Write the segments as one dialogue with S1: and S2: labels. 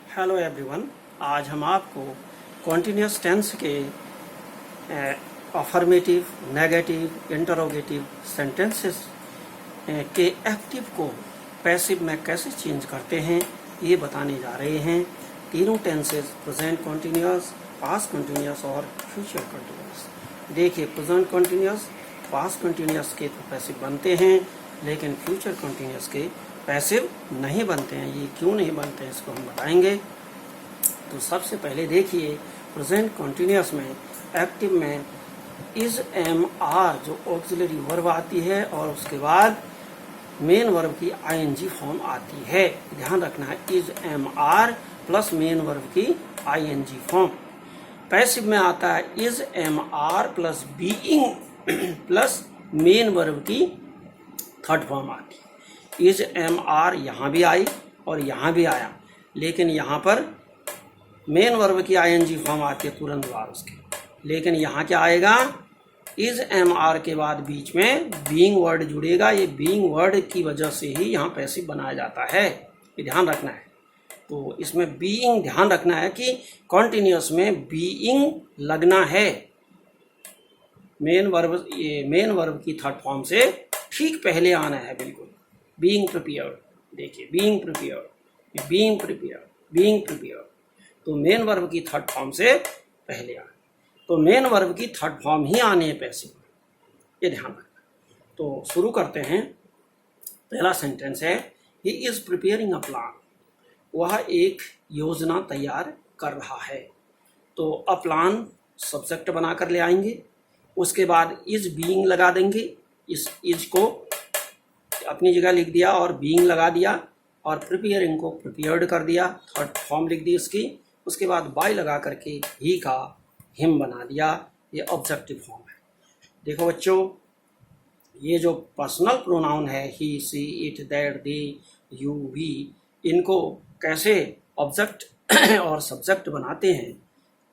S1: Hello everyone. आज हम आपको कॉन्टिन्यूस टेंस के अफर्मेटिव, नेगेटिव, इंटरोगेटिव सेंटेंसेस के एक्टिव को पैसिव में कैसे चेंज करते हैं ये बताने जा रहे हैं। तीनों tenses present continuous, past continuous और फ्यूचर कॉन्टिन्यूस। देखिए, प्रेजेंट कॉन्टिन्यूस, पास्ट कॉन्टिन्यूस के तो पैसिव बनते हैं, लेकिन फ्यूचर कॉन्टिन्यूस के पैसिव नहीं बनते हैं। ये क्यों नहीं बनते हैं इसको हम बताएंगे। तो सबसे पहले देखिए, प्रेजेंट कॉन्टिन्यूस में एक्टिव में इज एम आर जो ऑक्सिलरी वर्ब आती है और उसके बाद मेन वर्ब की आईएनजी फॉर्म आती है। ध्यान रखना है, is am are plus main verb की आईएनजी फॉर्म। पैसिव में आता है is am are plus being plus main verb की थर्ड फॉर्म आती है। इज एम आर यहाँ भी आई और यहाँ भी आया, लेकिन यहाँ पर मेन वर्ब की आईएनजी फॉर्म आती है तुरंत बाद उसके। लेकिन यहाँ क्या आएगा, इज एम आर के बाद बीच में बीइंग वर्ड जुड़ेगा। ये बीइंग वर्ड की वजह से ही यहाँ पैसिव बनाया जाता है, ये ध्यान रखना है। तो इसमें बीइंग ध्यान रखना है कि कॉन्टिन्यूस में बीइंग लगना है मेन वर्ब की थर्ड फॉर्म से ठीक पहले आना है, बिल्कुल। बीइंग प्रिपेयर्ड, देखिए being prepared, being prepared, being prepared, तो मेन वर्ब की थर्ड फॉर्म से पहले आना। तो मेन वर्ब की थर्ड फॉर्म ही आने है पैसिव, ये ध्यान रखना। तो शुरू करते हैं। पहला सेंटेंस है he is preparing a plan. वह एक योजना तैयार कर रहा है। तो अ प्लान सब्जेक्ट बनाकर ले आएंगे, उसके बाद इज बीइंग लगा देंगे। इस इज को अपनी जगह लिख दिया और बीइंग लगा दिया, और प्रिपेयरिंग को प्रिपेयर्ड कर दिया, थर्ड फॉर्म लिख दी उसकी। उसके बाद बाय लगा करके ही का हिम बना दिया, ये ऑब्जेक्टिव फॉर्म है। देखो बच्चों, ये जो पर्सनल प्रोनाउन है he, she, it, that, they, you, we, इनको कैसे ऑब्जेक्ट और सब्जेक्ट बनाते हैं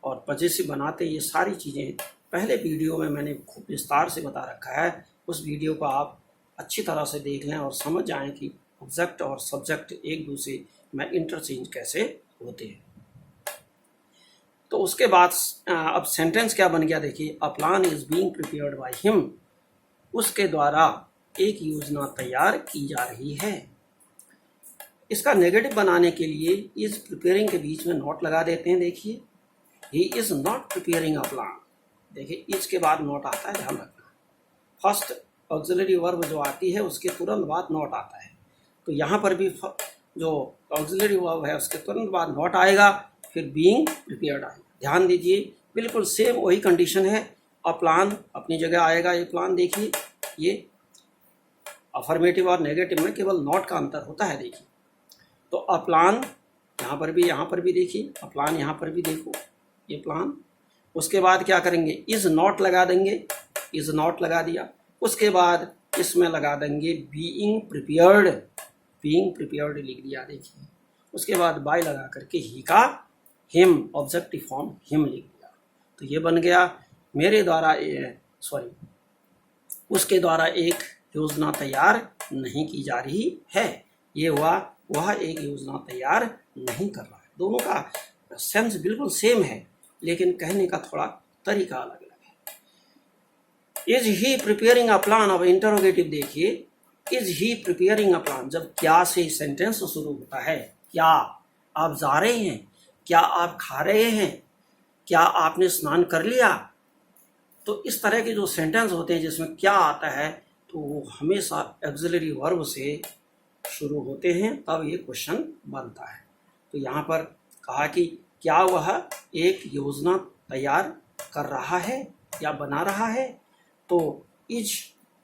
S1: और पॉजेसिव बनाते हैं, ये सारी चीज़ें पहले वीडियो में मैंने खूब विस्तार से बता रखा है। उस वीडियो को आप अच्छी तरह से देख लें और समझ जाएं कि ऑब्जेक्ट और सब्जेक्ट एक दूसरे में इंटरचेंज कैसे होते हैं। तो उसके बाद अब सेंटेंस क्या बन गया, देखिए, a plan is being prepared by him. उसके द्वारा एक योजना तैयार की जा रही है। इसका नेगेटिव बनाने के लिए इज प्रिपेयरिंग के बीच में नॉट लगा देते हैं। देखिए, he is not preparing a plan. देखिए, इज के बाद नॉट आता है, ध्यान रखना। फर्स्ट ऑक्सिलरी वर्ब जो आती है उसके तुरंत बाद नॉट आता है। तो यहाँ पर भी जो ऑक्सिलरी वर्ब है उसके तुरंत बाद नॉट आएगा, फिर बीइंग प्रिपेयर्ड आएगा। ध्यान दीजिए, बिल्कुल सेम वही कंडीशन है। अ प्लान अपनी जगह आएगा। ये प्लान देखिए, ये अफर्मेटिव और नेगेटिव में केवल नॉट का अंतर होता है। देखिए, तो अ प्लान यहाँ पर भी देखिए, अ प्लान यहाँ पर भी देखो, ये प्लान। उसके बाद क्या करेंगे, इज नॉट लगा देंगे, इज नॉट लगा दिया। उसके बाद इसमें लगा देंगे बीइंग प्रिपेयर्ड, बीइंग प्रिपेयर्ड लिख दिया। देखिए, उसके बाद बाय लगा करके ही का हिम, ऑब्जेक्टिव फॉर्म हिम लिख दिया। तो ये बन गया मेरे द्वारा, उसके द्वारा एक योजना तैयार नहीं की जा रही है। ये हुआ वह एक योजना तैयार नहीं कर रहा है। दोनों का सेंस बिल्कुल सेम है, लेकिन कहने का थोड़ा तरीका अलग अलग है। Is he preparing a plan. अब इंटरोगेटिव देखिए, is he preparing a plan जब क्या से सेंटेंस शुरू होता है। क्या आप जा रहे हैं, क्या आप खा रहे हैं, क्या आपने स्नान कर लिया। तो इस तरह के जो सेंटेंस होते हैं जिसमें क्या आता है, तो वो हमेशा ऑक्सिलरी वर्ब से शुरू होते हैं, तब ये क्वेश्चन बनता है। तो यहाँ पर कहा कि क्या वह एक योजना तैयार कर रहा है या बना रहा है, तो इज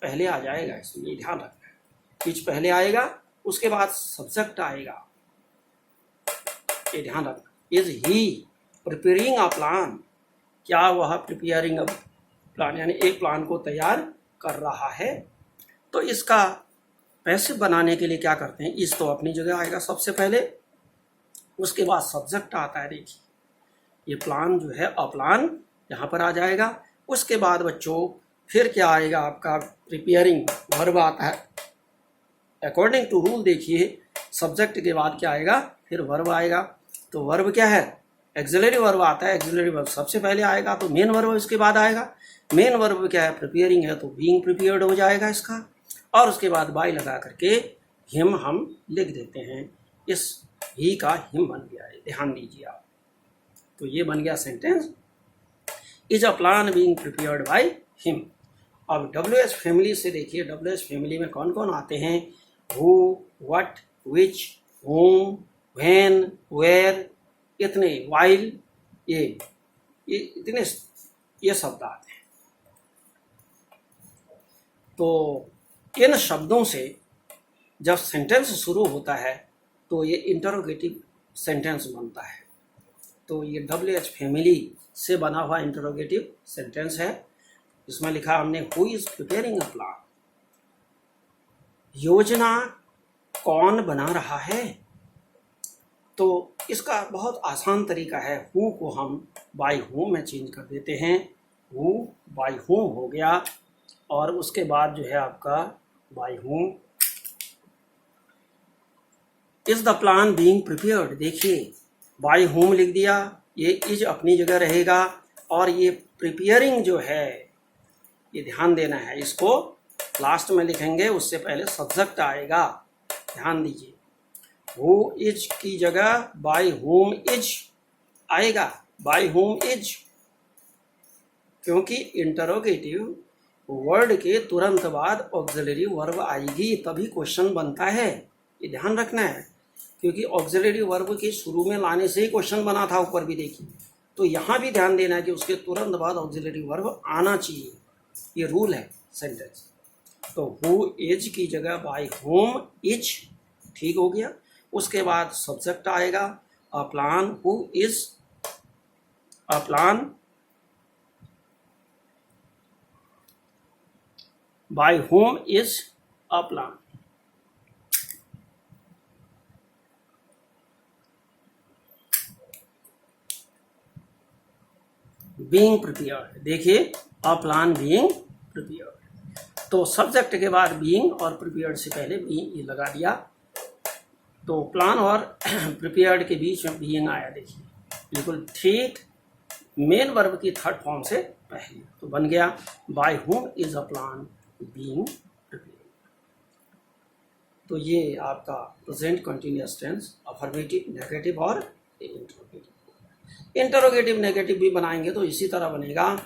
S1: पहले आ जाएगा। इसलिए ध्यान रखना है, इज पहले आएगा, उसके बाद सब्जेक्ट आएगा, ये ध्यान रखना। Is he preparing a plan. क्या वह प्रिपेयरिंग अ प्लान यानी एक प्लान को तैयार कर रहा है। तो इसका पैसिव बनाने के लिए क्या करते हैं, इज तो अपनी जगह आएगा सबसे पहले, उसके बाद सब्जेक्ट आता है। देखिए, ये प्लान जो है अ प्लान यहाँ पर आ जाएगा। उसके बाद बच्चों फिर क्या आएगा, आपका प्रिपेयरिंग वर्ब आता है। अकॉर्डिंग टू रूल देखिए, सब्जेक्ट के बाद क्या आएगा, फिर वर्ब आएगा। तो वर्ब क्या है, एक्सिलरी वर्ब आता है। एक्सिलरी वर्ब सबसे पहले आएगा तो मेन वर्ब इसके बाद आएगा। मेन वर्ब क्या है, प्रिपेयरिंग है तो बीइंग प्रिपेयर्ड हो जाएगा इसका, और उसके बाद बाय लगा करके हिम हम लिख देते हैं। इस ही का हिम बन गया है, ध्यान दीजिए आप। तो ये बन गया sentence, is a plan being prepared by him. अब WH फैमिली से देखिए, WH फैमिली में कौन कौन आते हैं, who, what, which, whom, when, where, इतने, while, ये इतने ये शब्द आते हैं। तो इन शब्दों से जब सेंटेंस शुरू होता है तो ये इंटरोगेटिव सेंटेंस बनता है। तो ये WH फैमिली से बना हुआ इंटरोगेटिव सेंटेंस है। इसमें लिखा हमने who is preparing a plan, योजना कौन बना रहा है। तो इसका बहुत आसान तरीका है, हु को हम बाय हुम में चेंज कर देते हैं। हु बाय हुम हो गया, और उसके बाद जो है आपका bye whom is the plan being prepared. देखिए बाय हुम लिख दिया, ये इज अपनी जगह रहेगा, और ये प्रिपेयरिंग जो है ये ध्यान देना है, इसको लास्ट में लिखेंगे, उससे पहले सब्जेक्ट आएगा, ध्यान दीजिए। हु इज की जगह बाय हुम इज आएगा, बाय हुम इज, क्योंकि इंटरोगेटिव वर्ड के तुरंत बाद ऑक्सिलरी वर्ब आएगी तभी क्वेश्चन बनता है, ये ध्यान रखना है। क्योंकि ऑक्सिलरी वर्ब के शुरू में लाने से ही क्वेश्चन बना था, ऊपर भी देखिए। तो यहाँ भी ध्यान देना है कि उसके तुरंत बाद ऑक्सिलरी वर्ब आना चाहिए, ये रूल है सेंटेंस। तो हु इज की जगह बाय होम इज, ठीक हो गया। उसके बाद सब्जेक्ट आएगा, a plan, who is a plan by whom is a plan. Being prepared, देखिए अ प्लान बीइंग प्रिपेयर्ड। तो सब्जेक्ट के बाद बीइंग और प्रिपेयर्ड से पहले बीइंग ये लगा दिया। तो प्लान और प्रिपेयर्ड के बीच में बीइंग आया, देखिए बिल्कुल ठीक मेन वर्ब की थर्ड फॉर्म से पहले। तो बन गया by whom is a plan being prepared. तो ये आपका present continuous tense, affirmative, negative और इंटरोगेटिव। इंटरोगेटिव नेगेटिव भी बनाएंगे तो इसी तरह बनेगा,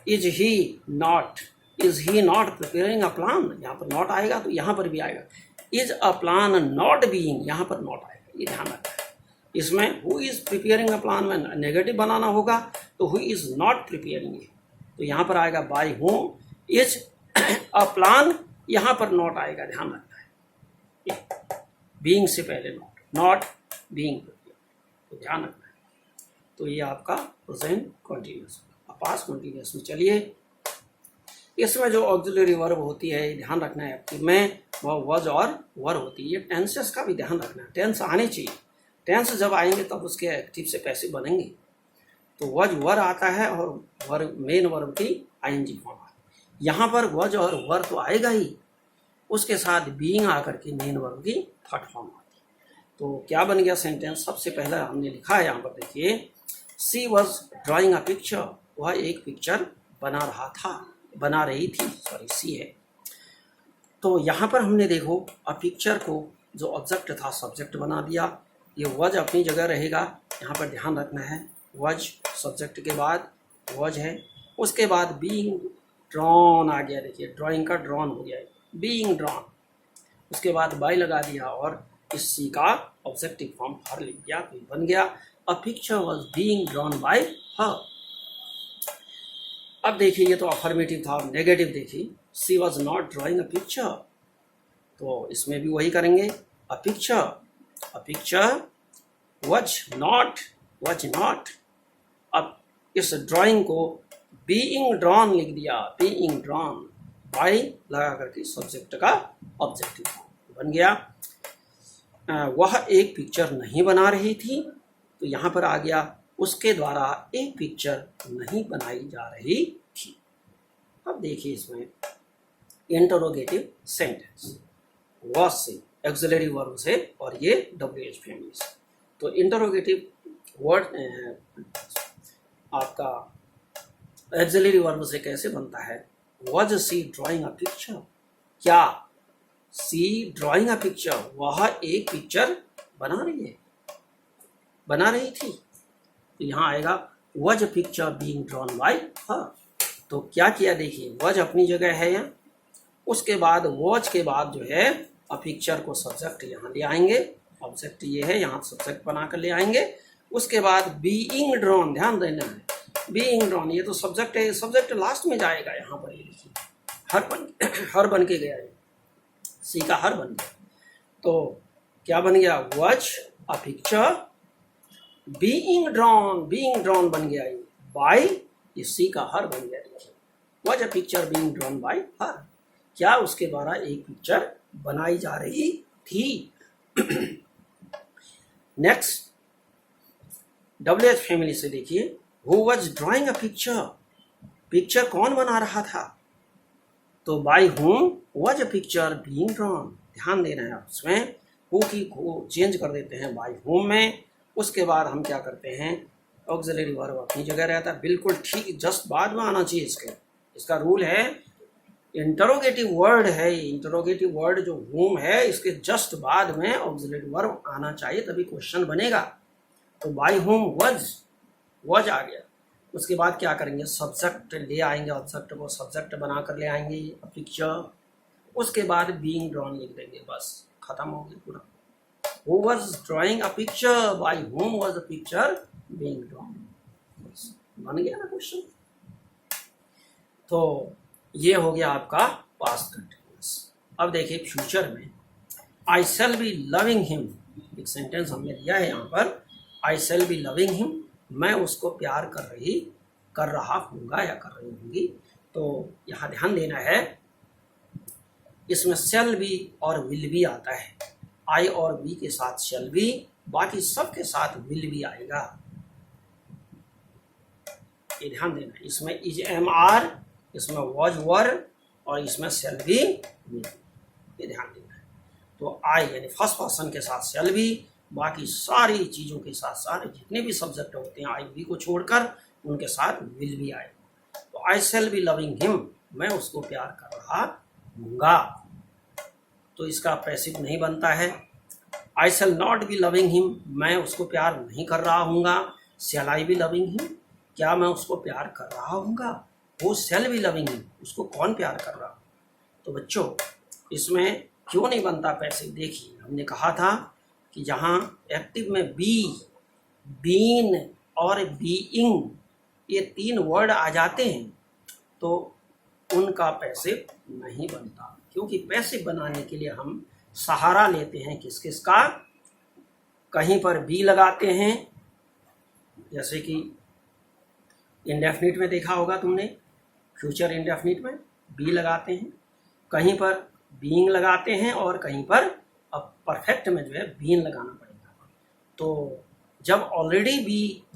S1: is he not preparing a plan, यहाँ पर नॉट आएगा तो यहाँ पर भी आएगा। Is a plan not being, यहाँ पर नॉट आएगा, ये ध्यान रखना है। इसमें who is preparing a plan में नेगेटिव बनाना होगा, तो हु इज नॉट प्रिपेयरिंग है, तो यहाँ पर आएगा bye whom is a plan, यहाँ पर नॉट आएगा, ध्यान रखना है। बीइंग से पहले नॉट बीइंग, तो ध्यान रखना है। तो ये आपका प्रेजेंट कंटिन्यूअस। अब पास्ट कंटिन्यूअस में चलिए, इसमें जो ऑक्सिलरी वर्ब होती है ध्यान रखना है कि में वह वज और वर होती है। ये टेंसेस का भी ध्यान रखना है, टेंस आने चाहिए। टेंस जब आएंगे तब उसके एक्टिव से पैसिव बनेंगे। तो वज वर आता है और वर्ब मेन वर्ब की आईएनजी फॉर्म आता है। यहाँ पर वज और वर तो आएगा ही, उसके साथ बीइंग आकर के मेन वर्ब की थर्ड फॉर्म आती है। तो क्या बन गया सेंटेंस, सबसे पहला हमने लिखा है यहाँ पर देखिए, she was drawing a picture, वह एक पिक्चर बना रही थी, सी है। तो यहाँ पर हमने देखो अ पिक्चर को जो ऑब्जेक्ट था सब्जेक्ट बना दिया। ये वज अपनी जगह रहेगा, यहाँ पर ध्यान रखना है। वज सब्जेक्ट के बाद वज है, उसके बाद बीइंग ड्रॉन आ गया, देखिए ड्राइंग का ड्रॉन हो गया, बीइंग ड्रॉन। उसके बाद बाय लगा दिया और इस सी का ऑब्जेक्टिव फॉर्म हर लिख दिया, तो बन गया a picture was being drawn by her. अब देखिए ये तो अफर्मेटिव था, नेगेटिव देखिए, she was not drawing a picture, तो इसमें भी वही करेंगे। A picture was not. अब इस ड्राइंग को बीइंग ड्रॉन लिख दिया, बीइंग ड्रॉन, बाय लगा करके सब्जेक्ट का ऑब्जेक्टिव बन गया। वह एक पिक्चर नहीं बना रही थी, तो यहाँ पर आ गया उसके द्वारा एक पिक्चर नहीं बनाई जा रही थी। अब देखिए इसमें इंटरोगेटिव सेंटेंस, वॉज से, ऑक्सिलरी वर्ब से, और ये WH फैमिली से। तो इंटरोगेटिव वर्ड आपका ऑक्सिलरी वर्ब से कैसे बनता है? Was she drawing a picture? क्या सी ड्राइंग अ पिक्चर, वह एक पिक्चर बना रही थी। तो यहाँ आएगा was a picture being drawn by her। तो क्या किया देखिए, was अपनी जगह है यहाँ, उसके बाद was के बाद जो है अ पिक्चर को सब्जेक्ट यहाँ ले आएंगे, ऑब्जेक्ट ये है, यहाँ सब्जेक्ट बना कर ले आएंगे। उसके बाद बीइंग ड्रॉन, ध्यान देना है, बीइंग ड्रॉन ये तो सब्जेक्ट है, सब्जेक्ट लास्ट में जाएगा। यहाँ पर ये लिखिए हर बन के गया है, सी का हर बन गया। तो क्या बन गया? Watch a picture being drawn बन गया, बाय ये सी का हर बन गया। देखिए watch a picture being drawn by हर, क्या उसके द्वारा एक पिक्चर बनाई जा रही थी। नेक्स्ट WH फैमिली से देखिए, who was drawing a picture, picture कौन बना रहा था? तो by whom was a picture being drawn, ध्यान देना है उसमें हु की को चेंज कर देते हैं बाय हुम में। उसके बाद हम क्या करते हैं, ऑक्सिलरी वर्ब अपनी जगह रहता है, बिल्कुल ठीक जस्ट बाद में आना चाहिए। इसका रूल है, इंटरोगेटिव वर्ड है, इंटरोगेटिव वर्ड जो हुम है इसके जस्ट बाद में ऑक्सिलरी वर्ब आना चाहिए, तभी क्वेश्चन बनेगा। तो बाय हुम वॉज आ गया। उसके बाद क्या करेंगे, सब्जेक्ट ले आएंगे, ऑब्जेक्ट को सब्जेक्ट बना कर ले आएंगे पिक्चर। उसके बाद बीइंग ड्रॉन लिख देंगे, बस खत्म हो गया पूरा। Who was drawing a picture, by whom was a picture being drawn, बस बन गया ना क्वेश्चन। तो ये हो गया आपका पास्ट कंटिन्यूअस। अब देखिए फ्यूचर में, आई शैल बी लविंग हिम, एक सेंटेंस हमने दिया है यहाँ पर, आई शैल बी लविंग हिम, मैं उसको प्यार कर रहा हूँगा या कर रही होंगी। तो यहाँ ध्यान देना है, इसमें शैल बी और विल बी आता है, आई और बी के साथ शैल बी, बाकी सब के साथ विल बी आएगा, ये ध्यान देना है। इसमें इज एम आर, इसमें वॉज वर, और इसमें शैल बी विल, ये ध्यान देना है। तो आई यानी फर्स्ट पर्सन के साथ शैल बी, बाकी सारी चीज़ों के साथ, सारे जितने भी सब्जेक्ट होते हैं आई बी को छोड़कर उनके साथ विल भी आए। तो आई शैल बी लविंग हिम, मैं उसको प्यार कर रहा हूँगा, तो इसका पैसिव नहीं बनता है। I shall not be loving him, मैं उसको प्यार नहीं कर रहा हूँगा। Shall I be loving him, क्या मैं उसको प्यार कर रहा हूँगा? वो शैल बी लविंग हिम, उसको कौन प्यार कर रहा? तो बच्चों इसमें क्यों नहीं बनता पैसिव? देखिए हमने कहा था कि जहाँ एक्टिव में बी, बीन और बीइंग ये तीन वर्ड आ जाते हैं तो उनका पैसिव नहीं बनता, क्योंकि पैसिव बनाने के लिए हम सहारा लेते हैं किस किस का? कहीं पर बी लगाते हैं, जैसे कि इंडेफिनिट में देखा होगा तुमने, फ्यूचर इंडेफिनिट में बी लगाते हैं, कहीं पर बीइंग लगाते हैं, और कहीं पर अब परफेक्ट में जो है बीन लगाना पड़ेगा। तो जब ऑलरेडी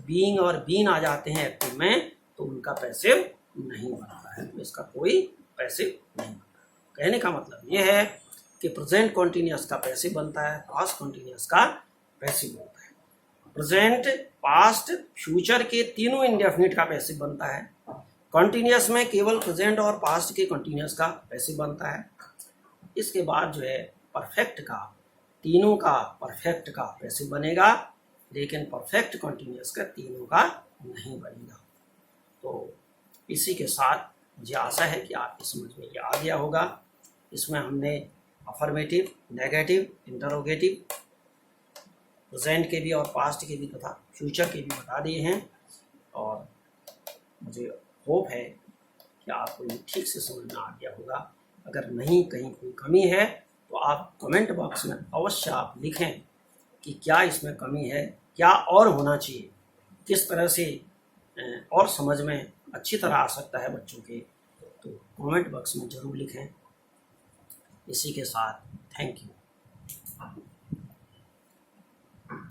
S1: बीइंग और बीन आ जाते हैं एक्टिव में तो उनका पैसिव नहीं बनता है, इसका कोई पैसिव नहीं बनता। कहने का मतलब ये है कि प्रेजेंट कॉन्टिन्यूअस का पैसिव बनता है, पास्ट कॉन्टिन्यूअस का पैसिव बनता है। प्रेजेंट, पास्ट, फ्यूचर के तीनों इंडेफिनिट का पैसिव बनता है। कॉन्टिन्यूअस में केवल प्रेजेंट और पास्ट के कॉन्टिन्यूअस का पैसिव बनता है। इसके बाद जो है परफेक्ट का, तीनों का परफेक्ट का पैसिव बनेगा, लेकिन परफेक्ट कॉन्टिन्यूअस का तीनों का नहीं बनेगा। तो इसी के साथ मुझे आशा है कि आपकी समझ में ये आ गया होगा। इसमें हमने अफर्मेटिव, नेगेटिव, इंटरोगेटिव, प्रेजेंट के भी और पास्ट के भी तथा फ्यूचर के भी बता दिए हैं, और मुझे होप है कि आपको ये ठीक से समझ में आ गया होगा। अगर नहीं कहीं कोई कमी है तो आप कमेंट बॉक्स में अवश्य आप लिखें कि क्या इसमें कमी है, क्या और होना चाहिए, किस तरह से और समझ में अच्छी तरह आ सकता है बच्चों के, तो कमेंट बॉक्स में ज़रूर लिखें। इसी के साथ थैंक यू।